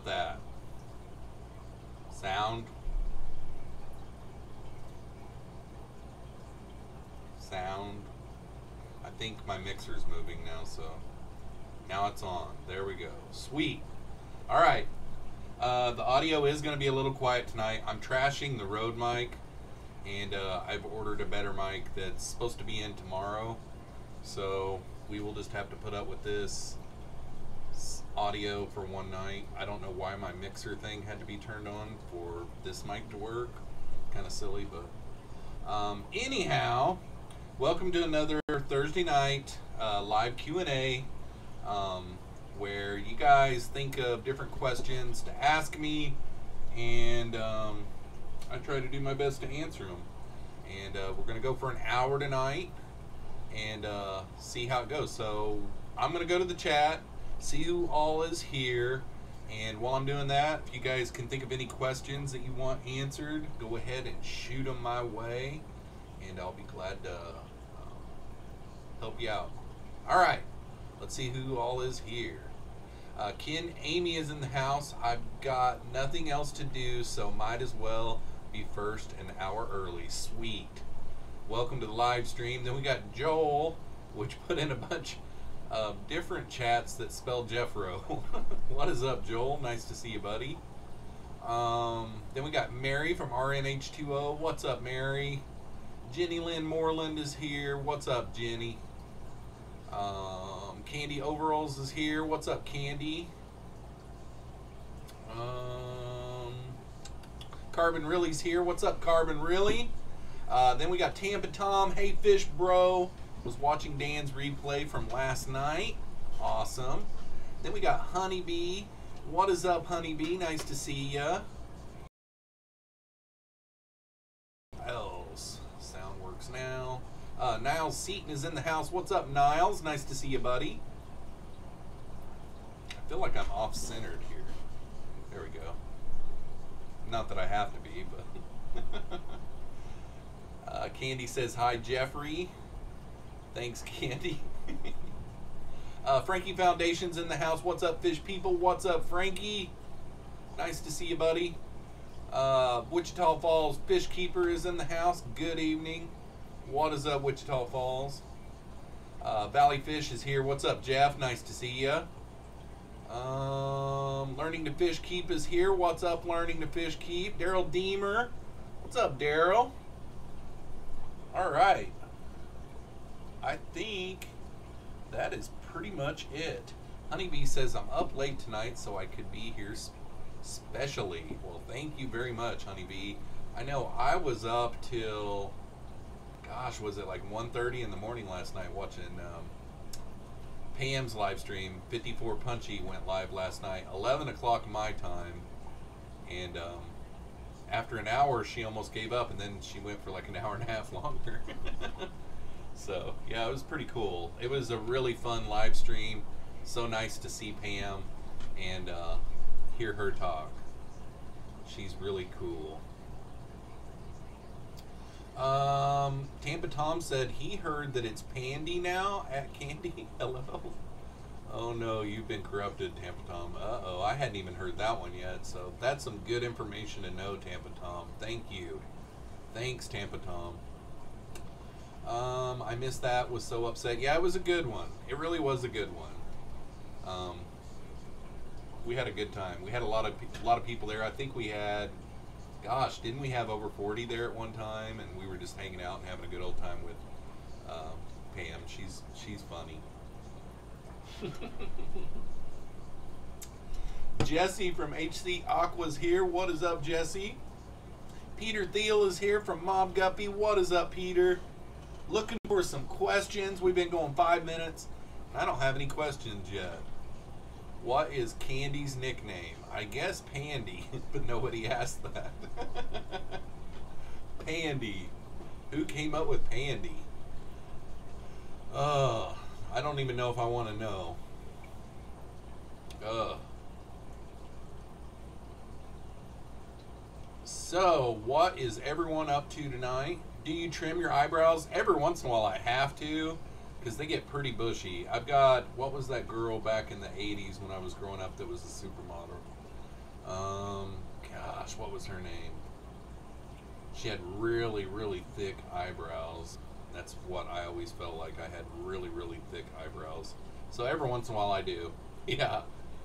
about that? Sound? Sound? I think my mixer's moving now, so now it's on. There we go. Sweet. All right. The audio is going to be a little quiet tonight. I'm trashing the Rode mic, and I've ordered a better mic that's supposed to be in tomorrow. So we will just have to put up with this audio for one night. I don't know why my mixer thing had to be turned on for this mic to work. Kind of silly, but anyhow, welcome to another Thursday night live Q&A, where you guys think of different questions to ask me, and I try to do my best to answer them. And we're going to go for an hour tonight and see how it goes. So I'm going to go to the chat, see who all is here, and while I'm doing that, if you guys can think of any questions that you want answered, go ahead and shoot them my way, and I'll be glad to help you out. All right, let's see who all is here. Ken, Amy is in the house. I've got nothing else to do, so might as well be first an hour early. Sweet. Welcome to the live stream. Then we got Joel, which put in a bunch of different chats that spell Jeffro. What is up, Joel? Nice to see you, buddy. Then we got Mary from RNH2O. What's up, Mary? Jenny Lynn Moreland is here. What's up, Jenny? Candy Overalls is here. What's up, Candy? Carbon Really's here. What's up, Carbon Really? Then we got Tampa Tom. Hey, Fish Bro. Was watching Dan's replay from last night. Awesome. Then we got Honeybee. What is up, Honeybee? Nice to see ya. Else. Sound works now. Niles Seaton is in the house. What's up, Niles? Nice to see you, buddy. I feel like I'm off-centered here. There we go. Not that I have to be, but... Candy says, hi, Jeffrey. Thanks, Candy. Frankie Foundation's in the house. What's up, fish people? What's up, Frankie? Nice to see you, buddy. Wichita Falls Fish Keeper is in the house. Good evening. What is up, Wichita Falls? Valley Fish is here. What's up, Jeff? Nice to see ya. Learning to Fish Keep is here. What's up, Learning to Fish Keep? Daryl Deemer. What's up, Daryl? All right. I think that is pretty much it. Honeybee says I'm up late tonight, so I could be here specially. Well, thank you very much, Honeybee. I know I was up till... gosh, was it like 1:30 in the morning last night watching Pam's live stream. 54 Punchy went live last night, 11 o'clock my time, and after an hour she almost gave up, and then she went for like an hour and a half longer. So yeah, it was pretty cool. It was a really fun live stream. So nice to see Pam and hear her talk. She's really cool. Tampa Tom said he heard that it's Pandy now at Candy. Hello. Oh no, you've been corrupted, Tampa Tom. Uh-oh, I hadn't even heard that one yet, so that's some good information to know, Tampa Tom. Thank you. Thanks, Tampa Tom. I missed that, was so upset. Yeah, it was a good one. It really was a good one. We had a good time. We had a lot of people there. I think we had, gosh, didn't we have over 40 there at one time? And we were just hanging out and having a good old time with Pam. She's funny. Jesse from HC Aqua's here. What is up, Jesse? Peter Thiel is here from Mob Guppy. What is up, Peter? Looking for some questions. We've been going 5 minutes. I don't have any questions yet. What is Candy's nickname? I guess Pandy, but nobody asked that. Pandy. Who came up with Pandy? I don't even know if I want to know. So, what is everyone up to tonight? Do you trim your eyebrows? Every once in a while I have to, because they get pretty bushy. I've got, what was that girl back in the 80s when I was growing up that was a supermodel? Gosh, what was her name? She had really, really thick eyebrows. That's what I always felt like. I had really, really thick eyebrows. So every once in a while I do. Yeah,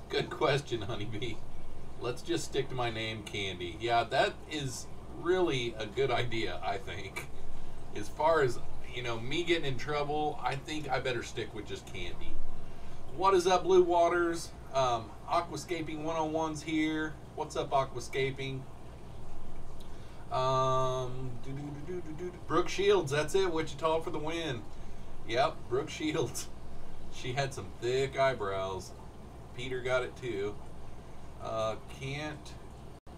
good question, Honeybee. Let's just stick to my name, Candy. Yeah, that is really a good idea, I think. As far as, you know, me getting in trouble, I think I better stick with just Candy. What is up, Blue Waters? Aquascaping 101's here. What's up, Aquascaping? Brooke Shields, that's it. Wichita for the win. Yep, Brooke Shields. She had some thick eyebrows. Peter got it too. Can't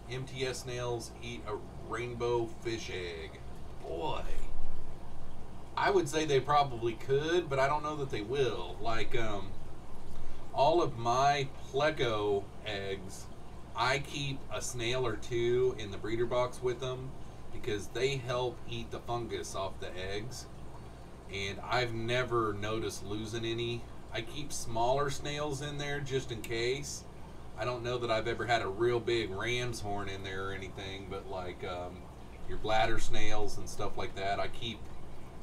MTS snails eat a rainbow fish egg? Boy, I would say they probably could, but I don't know that they will. Like, all of my pleco eggs, I keep a snail or two in the breeder box with them because they help eat the fungus off the eggs, and I've never noticed losing any. I keep smaller snails in there just in case. I don't know that I've ever had a real big ram's horn in there or anything, but like your bladder snails and stuff like that, I keep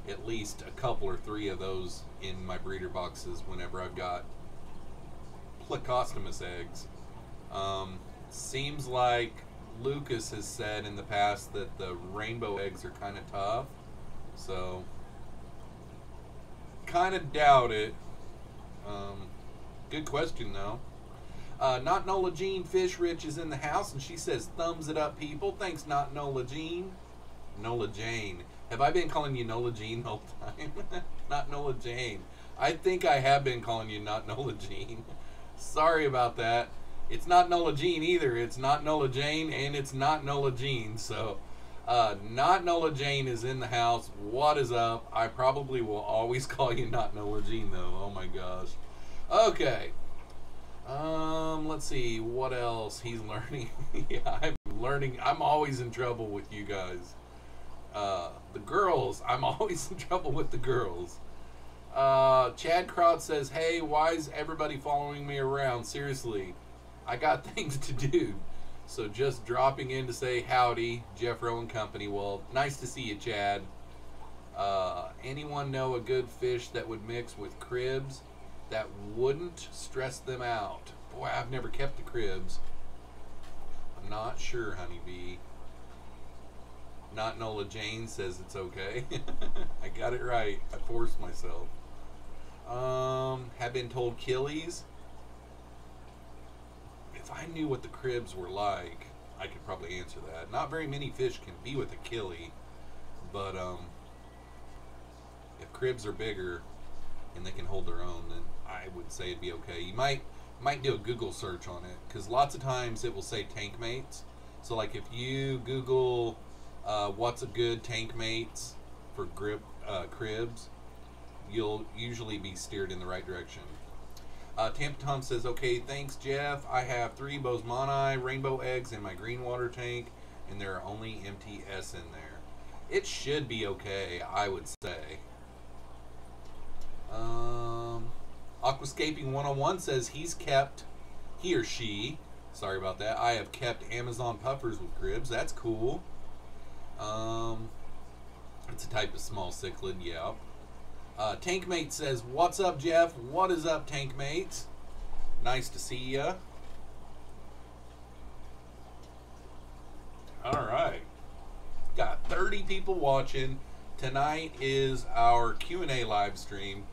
at least a couple or three of those in my breeder boxes whenever I've got plecostomus eggs. Seems like Lucas has said in the past that the rainbow eggs are kind of tough, so kind of doubt it. Good question though. Not Nola Jean Fish Rich is in the house, and she says thumbs it up, people. Thanks, Not Nola Jean. Nola Jane. Have I been calling you Nola Jean the whole time? Not Nola Jane. I think I have been calling you Not Nola Jean. Sorry about that. It's not Nola Jean either. It's not Nola Jane, and it's not Nola Jean. So, Not Nola Jane is in the house. What is up? I probably will always call you Not Nola Jean, though. Oh my gosh. Okay. Let's see. What else he's learning? Yeah, I'm learning. I'm always in trouble with you guys. The girls. I'm always in trouble with the girls. Chad Crowd says, hey, why is everybody following me around? Seriously, I got things to do. So just dropping in to say howdy, Jeffro and company. Well, nice to see you, Chad. Anyone know a good fish that would mix with cribs that wouldn't stress them out? Boy, I've never kept the cribs. I'm not sure, Honeybee. Not Nola Jane says it's okay. I got it right. I forced myself. Have been told killies. If I knew what the cribs were like, I could probably answer that. Not very many fish can be with a killie, but if cribs are bigger and they can hold their own, then I would say it'd be okay. You might do a Google search on it, because lots of times it will say tank mates. So like if you Google what's a good tank mates for cribs, you'll usually be steered in the right direction. Tampa Tom says, okay, thanks, Jeff. I have 3 Bosemani rainbow eggs in my green water tank, and there are only MTS in there. It should be okay, I would say. Aquascaping 101 says he or she, sorry about that, I have kept Amazon puffers with cribs. That's cool. It's a type of small cichlid, yeah. Tankmate says, what's up, Jeff? What is up, Tankmates? Nice to see ya. Alright. Got 30 people watching. Tonight is our Q&A live stream,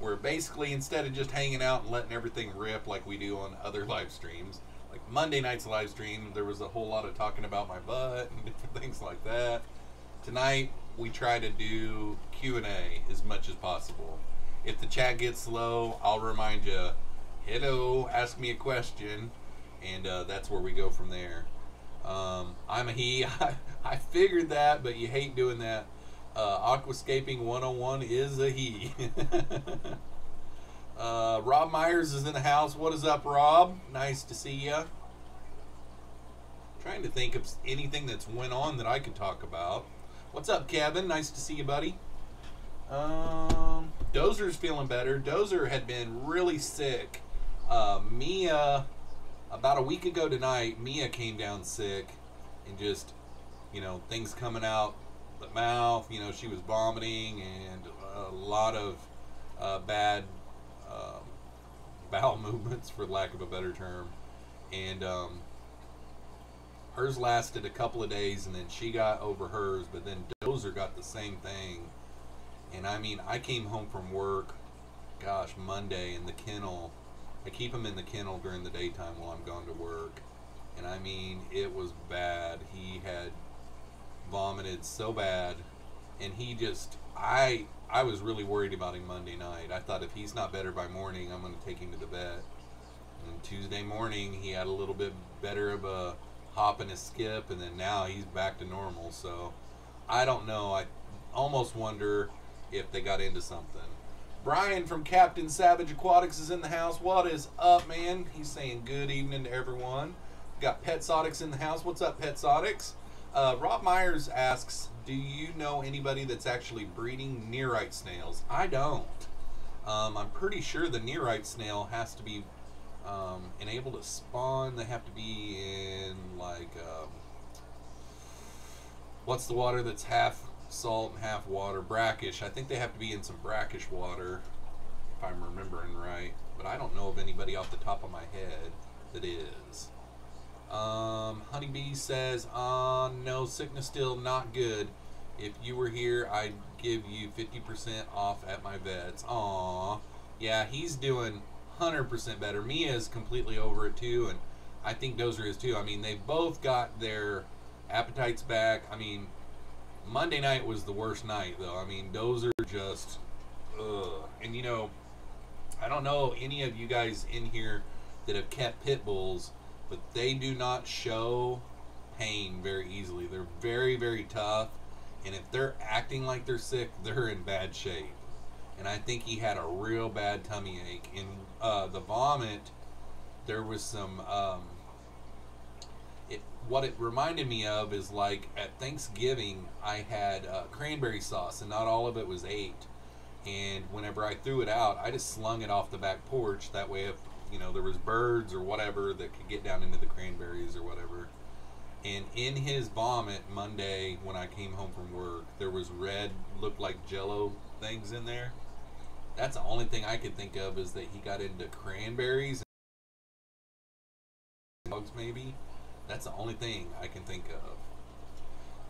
where basically instead of just hanging out and letting everything rip like we do on other live streams, like Monday night's live stream, there was a whole lot of talking about my butt and different things like that. Tonight, we try to do Q&A as much as possible. If the chat gets slow, I'll remind you, hello, ask me a question, and that's where we go from there. I'm a he. I figured that, but you hate doing that. Aquascaping 101 is a he. Rob Myers is in the house. What is up, Rob? Nice to see ya. Trying to think of anything that's went on that I could talk about. What's up, Kevin? Nice to see you, buddy. Dozer's feeling better. Dozer had been really sick. Mia about a week ago tonight, Mia came down sick and just, things coming out the mouth. She was vomiting and a lot of bad um, bowel movements, for lack of a better term. And hers lasted a couple of days, and then she got over hers, but then Dozer got the same thing. And I mean, I came home from work, gosh, Monday, in the kennel. I keep him in the kennel during the daytime while I'm gone to work. And I mean, it was bad. He had vomited so bad, and he just, I was really worried about him Monday night. I thought if he's not better by morning, I'm going to take him to the vet. And Tuesday morning, he had a little bit better of a hop and a skip, and then now he's back to normal. So I don't know. I almost wonder if they got into something. Brian from Captain Savage Aquatics is in the house. What is up, man? He's saying good evening to everyone. We got Petsotics in the house. What's up, Petsotics? Rob Myers asks, do you know anybody that's actually breeding nearite snails? I don't. I'm pretty sure the nearite snail has to be and able to spawn. They have to be in, like, what's the water that's half salt and half water? Brackish. I think they have to be in some brackish water, if I'm remembering right. But I don't know of anybody off the top of my head that is. Honeybee says, no, sickness still not good. If you were here, I'd give you 50% off at my vet's. Aw. Yeah, he's doing 100% better. Mia is completely over it too, and I think Dozer is too. I mean, they've both got their appetites back. I mean, Monday night was the worst night, though. I mean, Dozer just, ugh. And I don't know any of you guys in here that have kept pit bulls, but they do not show pain very easily. They're very, very tough, and if they're acting like they're sick, they're in bad shape. And I think he had a real bad tummy ache. And the vomit, there was some, what it reminded me of is, like, at Thanksgiving, I had cranberry sauce, and not all of it was ate. And whenever I threw it out, I just slung it off the back porch. That way, if there was birds or whatever that could get down into the cranberries or whatever. And in his vomit Monday, when I came home from work, there was red, looked like Jello things in there. That's the only thing I could think of, is that he got into cranberries and bugs, maybe. That's the only thing I can think of.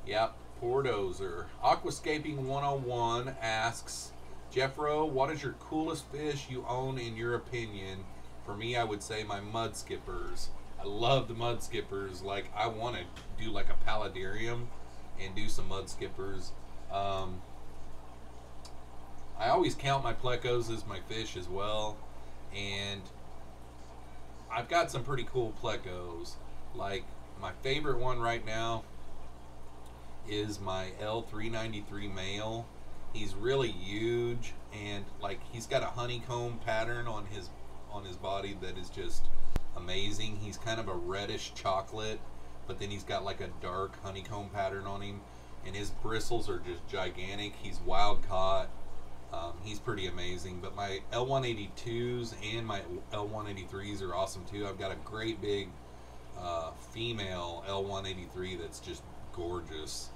Yep, poor Dozer. Aquascaping 101 asks, Jeffro, what is your coolest fish you own in your opinion? For me, I would say my mud skippers. I love the mud skippers. Like, I want to do like a paludarium and do some mud skippers. I always count my plecos as my fish as well, and I've got some pretty cool plecos. Like, my favorite one right now is my L393 male. He's really huge, and like, he's got a honeycomb pattern on his body that is just amazing. He's kind of a reddish chocolate, but then he's got like a dark honeycomb pattern on him, and his bristles are just gigantic. He's wild caught. He's pretty amazing. But my L182s and my L183s are awesome too. I've got a great big female L183 that's just gorgeous.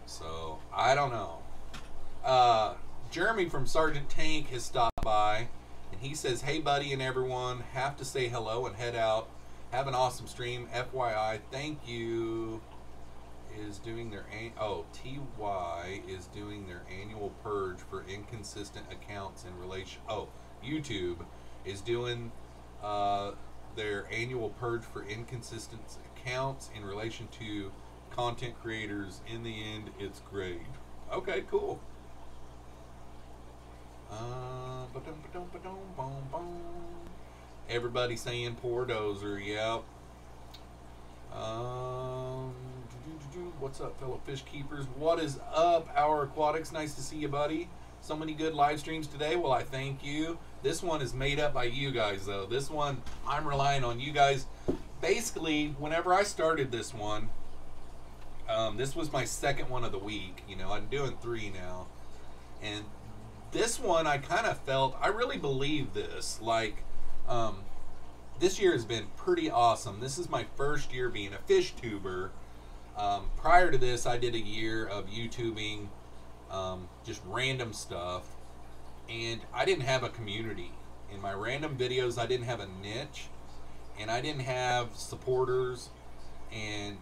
So I don't know. Jeremy from Sergeant Tank has stopped by, and he says, hey buddy and everyone, have to say hello and head out. Have an awesome stream. FYI, thank you. Is doing their TY is doing their annual purge for inconsistent accounts in relation. YouTube is doing their annual purge for inconsistent accounts in relation to content creators. In the end, it's great. Okay, cool. Everybody saying poor Dozer. Yep. What's up, fellow fish keepers? What is up, Our Aquatics? Nice to see you, buddy. So many good live streams today. Well, I thank you. This one is made up by you guys, though. This one, I'm relying on you guys. Basically, whenever I started this one, this was my second one of the week. I'm doing 3 now. And this one, I kind of felt, I really believe this. Like, this year has been pretty awesome. This is my first year being a fish tuber. Prior to this, I did a year of YouTubing, just random stuff, and I didn't have a community. In my random videos, I didn't have a niche, and I didn't have supporters, and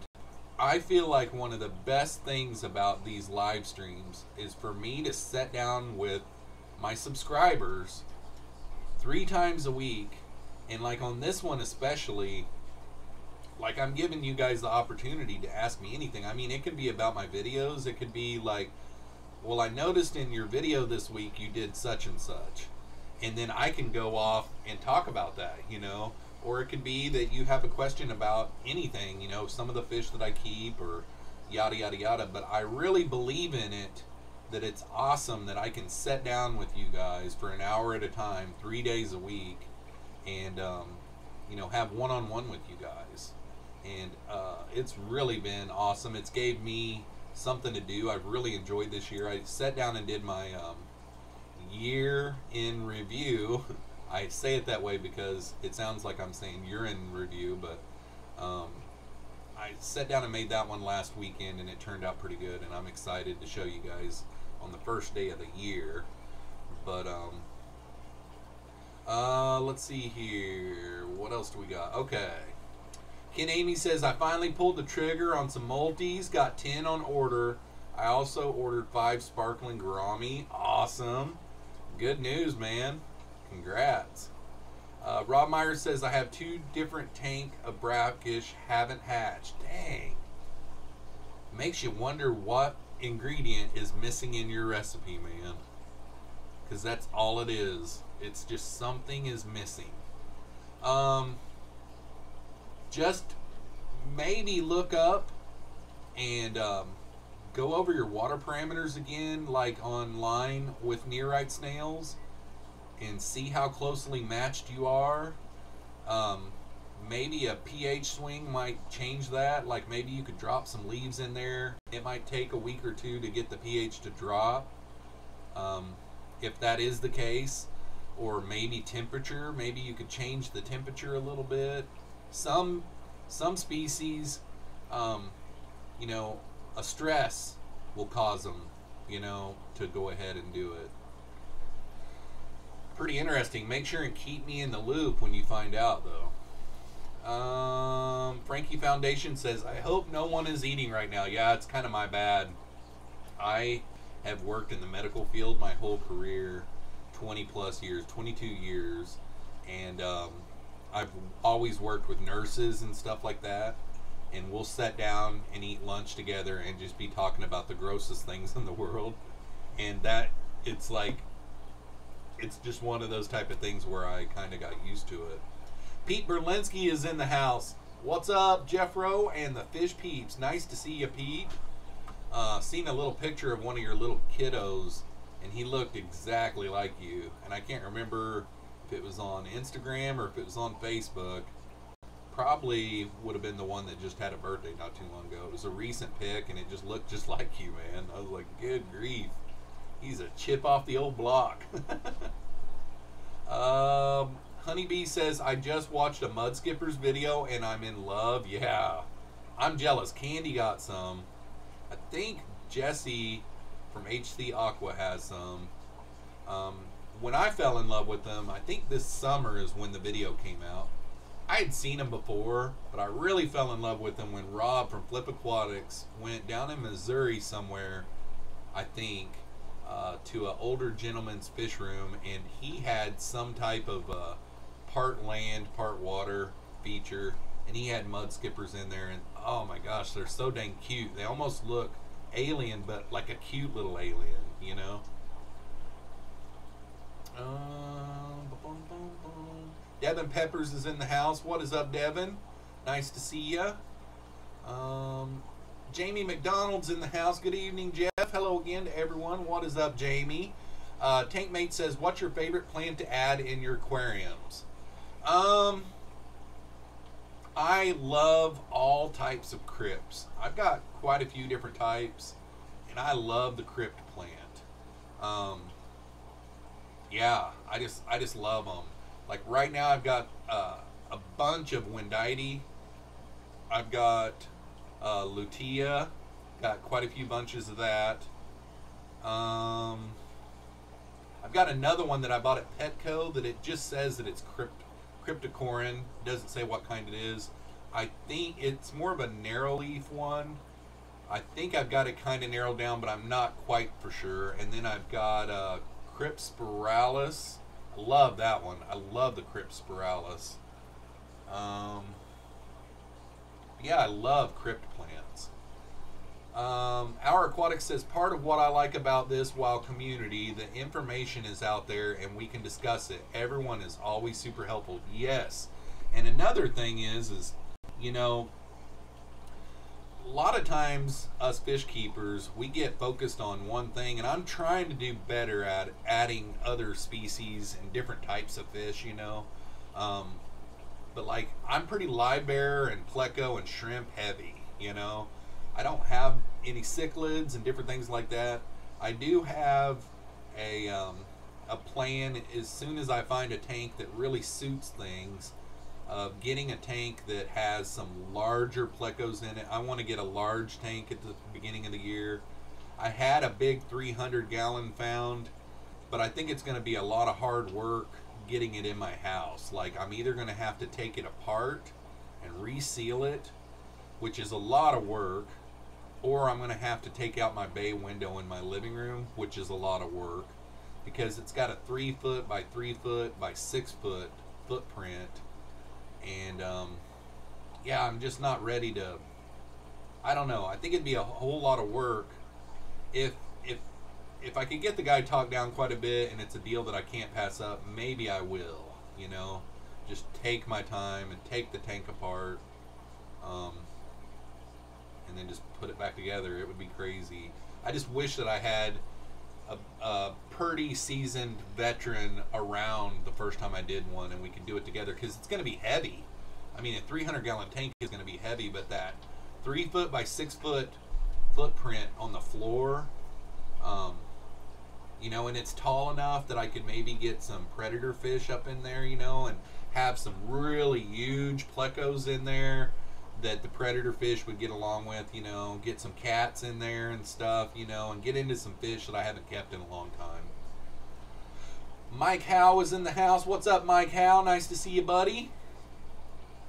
I feel like one of the best things about these live streams is for me to sit down with my subscribers 3 times a week, and like on this one especially, like I'm giving you guys the opportunity to ask me anything. I mean, it could be about my videos. It could be like, well, I noticed in your video this week you did such and such. And then I can go off and talk about that, you know. Or it could be that you have a question about anything, you know, some of the fish that I keep or yada, yada, yada. But I really believe in it, that it's awesome that I can sit down with you guys for an hour at a time, 3 days a week, and, you know, have one-on-one with you guys. And it's really been awesome. It's gave me something to do. I've really enjoyed this year. I sat down and did my year in review. I say it that way because it sounds like I'm saying you're in review, but I sat down and made that one last weekend, and it turned out pretty good, and I'm excited to show you guys on the first day of the year. But let's see here, what else do we got? Okay, Ken Amy says, I finally pulled the trigger on some multis, got 10 on order. I also ordered 5 sparkling gourami. Awesome. Good news, man. Congrats. Rob Myers says, I have 2 different tank of brackish, haven't hatched. Dang. Makes you wonder what ingredient is missing in your recipe, man. Because that's all it is. It's just something is missing. Just maybe look up and go over your water parameters again, like online with nearite snails, and see how closely matched you are. Maybe a pH swing might change that. Like maybe you could drop some leaves in there. It might take a week or 2 to get the pH to drop, if that is the case. Or maybe temperature. Maybe you could change the temperature a little bit. Some species, you know, a stress will cause them, you know, to go ahead and do it. Pretty interesting. Make sure and keep me in the loop when you find out, though. Frankie Foundation says, I hope no one is eating right now. Yeah, it's kind of my bad. I have worked in the medical field my whole career, 20 plus years, 22 years, and I've always worked with nurses and stuff like that, and we'll sit down and eat lunch together and just be talking about the grossest things in the world. And that, it's like, it's just one of those type of things where I kind of got used to it. Pete Berlinski is in the house. What's up, Jeffro and the Fish Peeps? Nice to see you, Pete. Seen a little picture of one of your little kiddos, and he looked exactly like you. And I can't remember if it was on Instagram or if it was on Facebook. Probably would have been the one that just had a birthday not too long ago. It was a recent pic, and it just looked just like you, man. I was like, good grief. He's a chip off the old block. Honeybee says, I just watched a Mud Skippers video and I'm in love. Yeah, I'm jealous. Candy got some. I think Jesse from HC Aqua has some. When I fell in love with them, I think this summer is when the video came out. I had seen them before, but I really fell in love with them when Rob from Flip Aquatics went down in Missouri somewhere, I think, to an older gentleman's fish room, and he had some type of part land, part water feature, and he had mud skippers in there, and oh my gosh, they're so dang cute. They almost look alien, but like a cute little alien, you know? Devin Peppers is in the house. What is up, Devin? Nice to see ya. Jamie McDonald's in the house. Good evening, Jeff. Hello again to everyone. What is up, Jamie? Tankmate says, what's your favorite plant to add in your aquariums? I love all types of crypts. I've got quite a few different types, and I love the crypt plant. Yeah, I just love them. Like right now, I've got a bunch of Wendite. I've got Lutea. Got quite a few bunches of that. I've got another one that I bought at Petco that it just says that it's cryptocorin. It doesn't say what kind it is. I think it's more of a narrow leaf one. I think I've got it kind of narrowed down, but I'm not quite for sure. And then I've got Crypspiralis. I love that one. I love the Crypspiralis. Yeah, I love crypt plants. Our Aquatic says, part of what I like about this wild community, the information is out there and we can discuss it. Everyone is always super helpful. Yes. And another thing is, you know, a lot of times us fish keepers, we get focused on one thing, and I'm trying to do better at adding other species and different types of fish, you know. But like, I'm pretty live bearer and pleco and shrimp heavy, you know. I don't have any cichlids and different things like that. I do have a plan as soon as I find a tank that really suits things, of getting a tank that has some larger plecos in it. I want to get a large tank at the beginning of the year. I had a big 300-gallon found, but I think it's going to be a lot of hard work getting it in my house. Like, I'm either going to have to take it apart and reseal it, which is a lot of work, or I'm going to have to take out my bay window in my living room, which is a lot of work, because it's got a 3 foot by 3 foot by 6 foot footprint. And yeah, I'm just not ready to, I don't know. I think it'd be a whole lot of work if I could get the guy talked down quite a bit and it's a deal that I can't pass up. Maybe I will, you know, just take my time and take the tank apart, and then just put it back together. It would be crazy. I just wish that I had a pretty seasoned veteran around the first time I did one, and we could do it together, because it's going to be heavy. I mean, a 300-gallon tank is going to be heavy, but that 3 foot by 6 foot footprint on the floor, you know, and it's tall enough that I could maybe get some predator fish up in there, you know, and have some really huge plecos in there that the predator fish would get along with, you know, get some cats in there and stuff, you know, and get into some fish that I haven't kept in a long time. Mike Howe is in the house. What's up, Mike Howe? Nice to see you, buddy.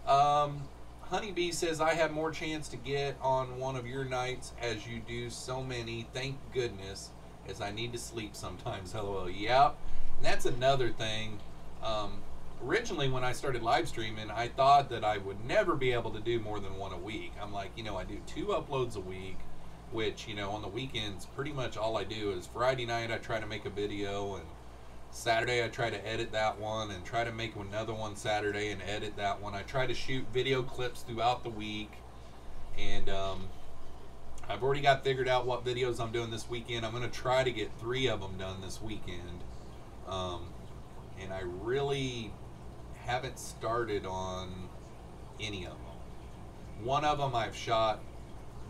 Honeybee says, I have more chance to get on one of your nights as you do so many. Thank goodness, as I need to sleep sometimes. LOL. Yeah, and that's another thing. Originally, when I started live streaming, I thought that I would never be able to do more than one a week. I'm like, you know, I do 2 uploads a week, which, you know, on the weekends, pretty much all I do is Friday night I try to make a video, and Saturday I try to edit that one, and try to make another one Saturday and edit that one. I try to shoot video clips throughout the week, and I've already got figured out what videos I'm doing this weekend. I'm going to try to get 3 of them done this weekend, and I really haven't started on any of them. One of them I've shot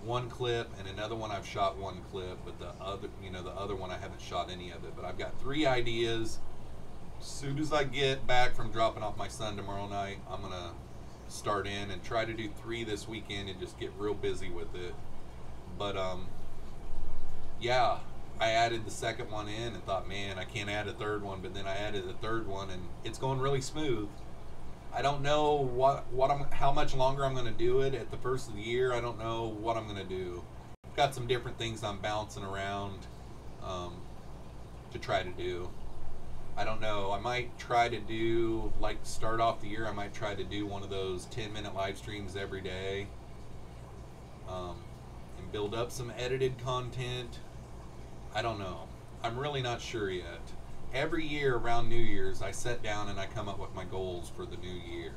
1 clip, and another one I've shot 1 clip, but the other, you know, the other one I haven't shot any of it. But I've got 3 ideas. As soon as I get back from dropping off my son tomorrow night, I'm gonna start in and try to do 3 this weekend and just get real busy with it. But yeah, I added the second one in and thought, man, I can't add a third one, but then I added the third one and it's going really smooth. I don't know how much longer I'm going to do it at the first of the year. I don't know what I'm going to do. I've got some different things I'm bouncing around to try to do. I don't know. I might try to do, like, start off the year, I might try to do one of those 10-minute live streams every day, and build up some edited content. I don't know. I'm really not sure yet. Every year around New Year's, I sit down and I come up with my goals for the new year.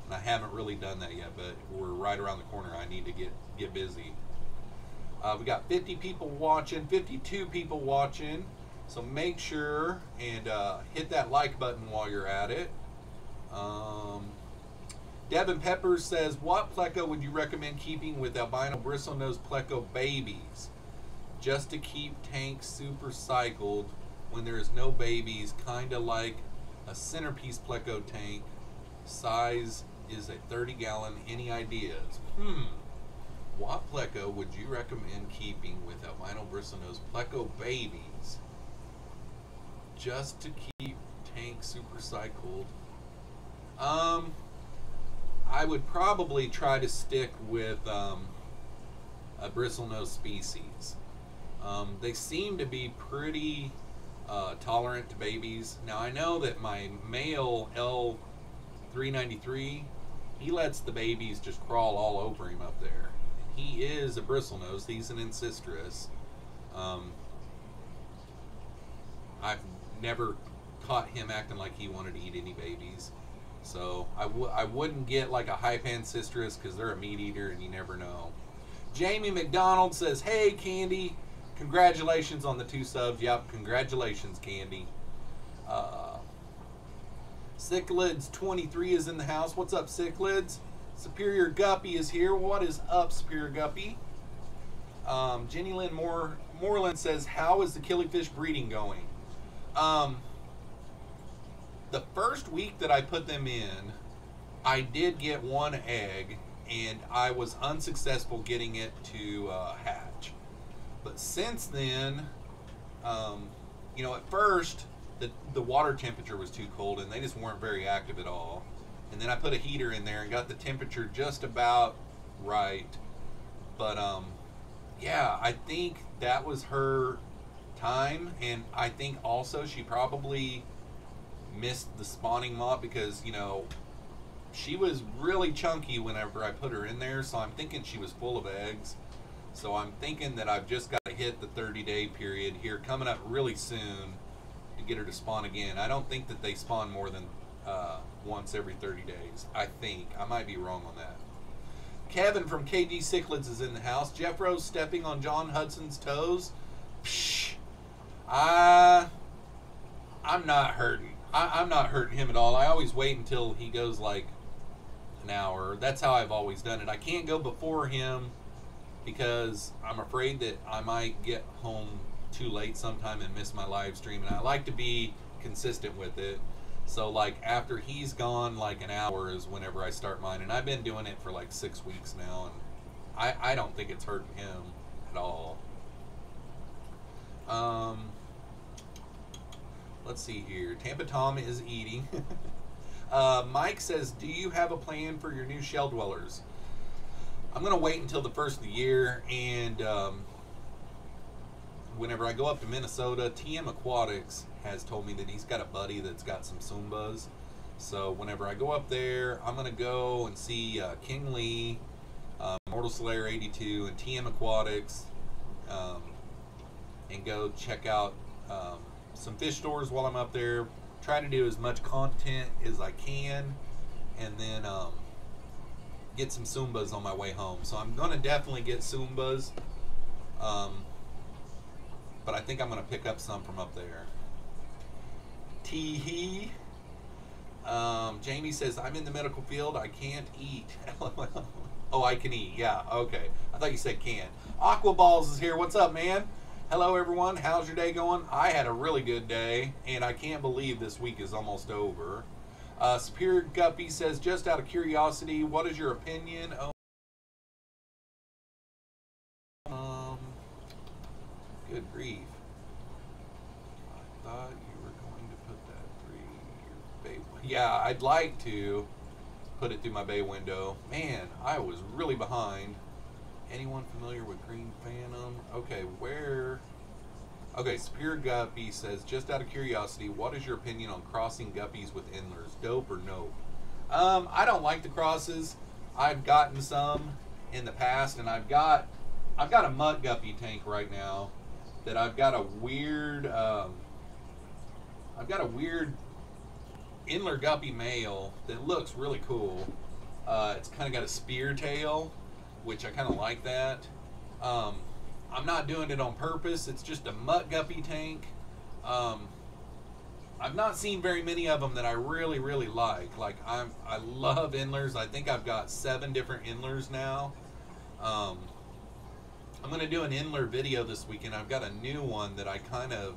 And I haven't really done that yet, but we're right around the corner. I need to get busy. We got 50 people watching, 52 people watching. So make sure and hit that like button while you're at it. Devin Peppers says, what pleco would you recommend keeping with albino bristlenose pleco babies? Just to keep tanks super cycled when there is no babies, kind of like a centerpiece pleco tank, size is a 30-gallon. Any ideas? What pleco would you recommend keeping with albino bristlenose pleco babies just to keep tank super cycled? I would probably try to stick with a bristlenose species. They seem to be pretty tolerant to babies. Now I know that my male L393, he lets the babies just crawl all over him up there. He is a bristlenose. He's an ancistrus. I've never caught him acting like he wanted to eat any babies. So I wouldn't get like a hype ancistrus because they're a meat eater and you never know. Jamie McDonald says, hey, Candy, congratulations on the 2 subs. Yep, congratulations, Candy. Sicklids23 is in the house. What's up, Sicklids? Superior Guppy is here. What is up, Superior Guppy? Jenny Lynn Moreland says, how is the killifish breeding going? The first week that I put them in, I did get 1 egg, and I was unsuccessful getting it to hatch. But since then, you know, at first, the water temperature was too cold, and they just weren't very active at all. And then I put a heater in there and got the temperature just about right. But, yeah, I think that was her time, and I think also she probably missed the spawning moth because, you know, she was really chunky whenever I put her in there, so I'm thinking she was full of eggs. So I'm thinking that I've just got to hit the 30-day period here coming up really soon to get her to spawn again. I don't think that they spawn more than once every 30 days. I think. I might be wrong on that. Kevin from KG Cichlids is in the house. Jeffroz stepping on John Hudson's toes. Psh, I'm not hurting. I'm not hurting him at all. I always wait until he goes like an hour. That's how I've always done it. I can't go before him because I'm afraid that I might get home too late sometime and miss my live stream, and I like to be consistent with it. So like after he's gone like an hour is whenever I start mine, and I've been doing it for like 6 weeks now, and I don't think it's hurting him at all. Let's see here. Tampa Tom is eating. Mike says, do you have a plan for your new shell dwellers? I'm going to wait until the first of the year, and whenever I go up to Minnesota, TM Aquatics has told me that he's got a buddy that's got some Sumbas. So whenever I go up there, I'm going to go and see King Lee, Mortal Slayer 82, and TM Aquatics, and go check out some fish stores while I'm up there. Try to do as much content as I can, and then get some Sumbas on my way home. So I'm going to definitely get Sumbas, but I think I'm going to pick up some from up there. Tee-hee. Jamie says, I'm in the medical field. I can't eat. Oh, I can eat. Yeah, okay. I thought you said can. Aqua Balls is here. What's up, man? Hello, everyone. How's your day going? I had a really good day, and I can't believe this week is almost over. Superior Guppy says, just out of curiosity, what is your opinion? Good grief. I thought you were going to put that through your bay window. Yeah, I'd like to put it through my bay window. Man, I was really behind. Anyone familiar with Green Phantom? Okay, where? Okay, Superior Guppy says, just out of curiosity, what is your opinion on crossing guppies with endlers? Dope or nope? I don't like the crosses. I've gotten some in the past, and I've got a mud guppy tank right now that I've got a weird endler guppy male that looks really cool. It's kind of got a spear tail, which I kind of like that. I'm not doing it on purpose. It's just a mutt guppy tank. I've not seen very many of them that I really, really like. Like I love endlers. I think I've got 7 different endlers now. I'm going to do an endler video this weekend. I've got a new one that I kind of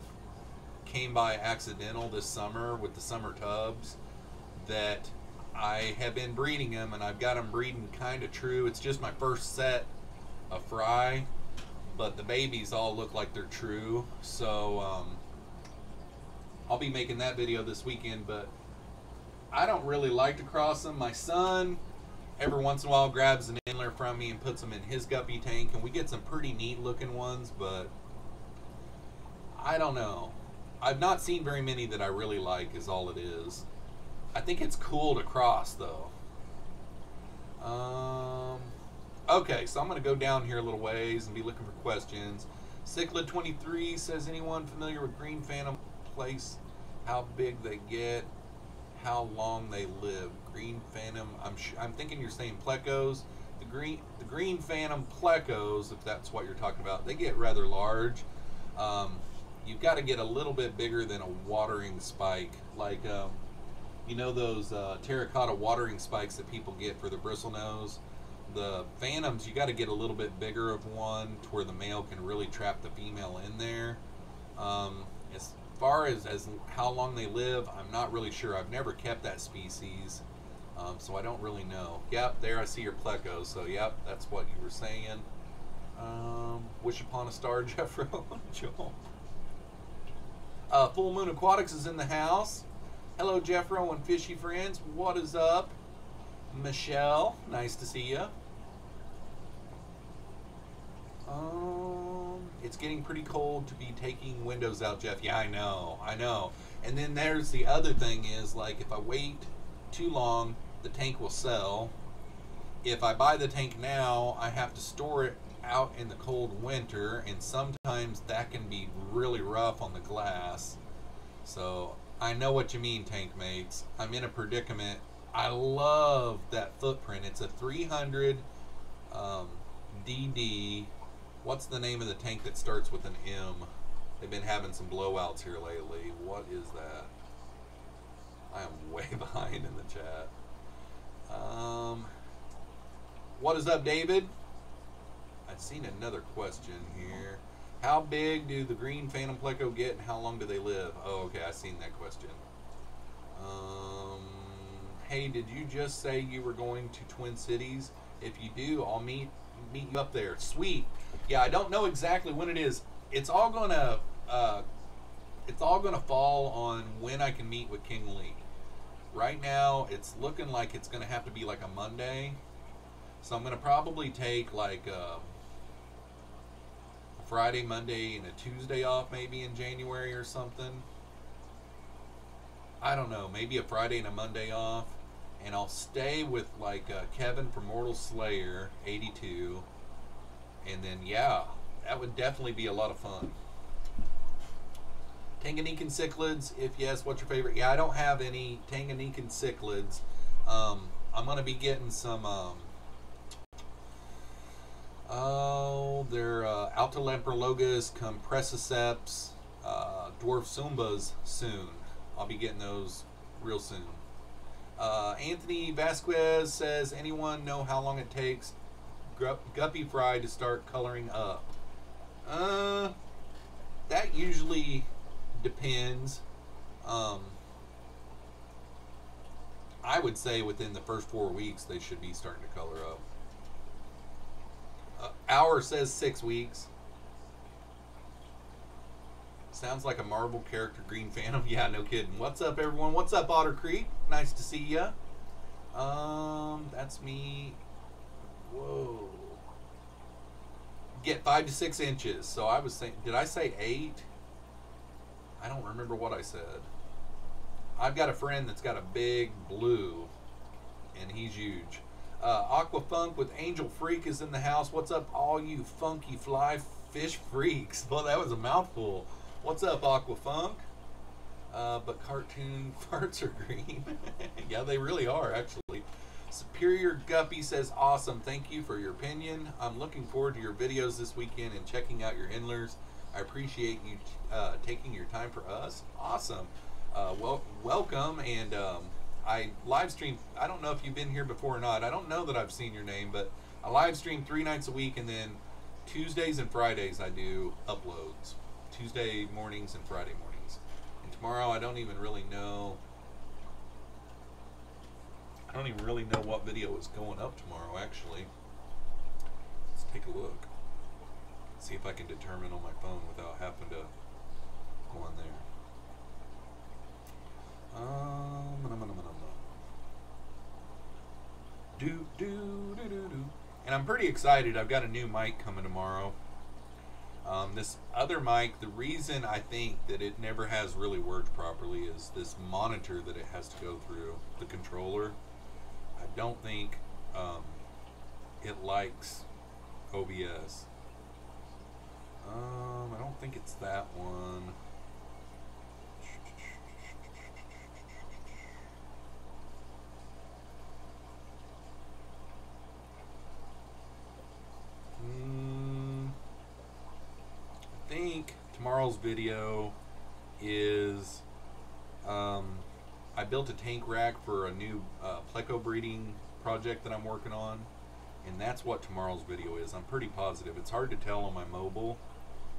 came by accidental this summer with the summer tubs that I have been breeding them, and I've got them breeding kind of true. It's just my first set of fry, but the babies all look like they're true. So I'll be making that video this weekend, but I don't really like to cross them. My son, every once in a while, grabs an Inler from me and puts them in his guppy tank, and we get some pretty neat looking ones, but I don't know. I've not seen very many that I really like, is all it is. I think it's cool to cross, though. Okay, so I'm going to go down here a little ways and be looking for questions. Cichlid23 says, anyone familiar with Green Phantom place? How big they get? How long they live? Green Phantom, I'm thinking you're saying plecos. The green Phantom plecos, if that's what you're talking about, they get rather large. You've got to get a little bit bigger than a watering spike, like you know those terracotta watering spikes that people get for the bristlenose. The Phantoms, you got to get a little bit bigger of one to where the male can really trap the female in there. As far as how long they live, I'm not really sure. I've never kept that species, so I don't really know. Yep, there I see your pleco. So yep, that's what you were saying. Wish upon a star, Jeffro. Joel. Full Moon Aquatics is in the house. Hello, Jeffro and fishy friends. What is up? Michelle, nice to see you. It's getting pretty cold to be taking windows out, Jeff. Yeah, I know. And then there's the other thing is, like, if I wait too long, the tank will sell. If I buy the tank now, I have to store it out in the cold winter, and sometimes that can be really rough on the glass. So I know what you mean, tank mates. I'm in a predicament. I love that footprint. It's a 300 DD. What's the name of the tank that starts with an M? They've been having some blowouts here lately. What is that? I am way behind in the chat. What is up, David? I've seen another question here. How big do the green Phantom pleco get, and how long do they live? Oh, okay, I've seen that question. Hey, did you just say you were going to Twin Cities? If you do, I'll meet you up there. Sweet. Yeah, I don't know exactly when it is. It's all gonna fall on when I can meet with King Lee. Right now, it's looking like it's gonna have to be like a Monday. So I'm gonna probably take like a Friday, Monday, and a Tuesday off maybe in January or something. I don't know, maybe a Friday and a Monday off, and I'll stay with like Kevin from Mortal Slayer 82, and then yeah, that would definitely be a lot of fun. Tanganyikan cichlids, if yes, what's your favorite? Yeah, I don't have any Tanganyikan cichlids. I'm gonna be getting some they're Altolamprologus compressiceps dwarf sumbas soon. I'll be getting those real soon. Anthony Vasquez says, anyone know how long it takes guppy fry to start coloring up? That usually depends. I would say within the first 4 weeks they should be starting to color up. Hour says 6 weeks. Sounds like a Marvel character, Green Phantom. Yeah, no kidding. What's up, everyone? What's up, Otter Creek? Nice to see ya. That's me. Whoa. Get 5 to 6 inches. So I was saying, did I say 8? I don't remember what I said. I've got a friend that's got a big blue, and he's huge. Aquafunk with Angel Freak is in the house. What's up, all you funky fly fish freaks? Well, that was a mouthful. What's up, Aquafunk? But cartoon farts are green. Yeah, they really are, actually. Superior Guppy says, awesome. Thank you for your opinion. I'm looking forward to your videos this weekend and checking out your Inlers. I appreciate you taking your time for us. Awesome. Well, welcome. And I live stream. I don't know if you've been here before or not. I don't know that I've seen your name, but I live stream 3 nights a week, and then Tuesdays and Fridays I do uploads. Tuesday mornings and Friday mornings. And tomorrow I don't even really know. I don't even really know what video is going up tomorrow, actually. Let's take a look. See if I can determine on my phone without having to go on there. And I'm pretty excited. I've got a new mic coming tomorrow. This other mic, the reason I think that it never has really worked properly is this monitor that it has to go through, the controller. I don't think it likes OBS. I don't think it's that one. I think tomorrow's video is I built a tank rack for a new pleco breeding project that I'm working on, and that's what tomorrow's video is. I'm pretty positive. It's hard to tell on my mobile,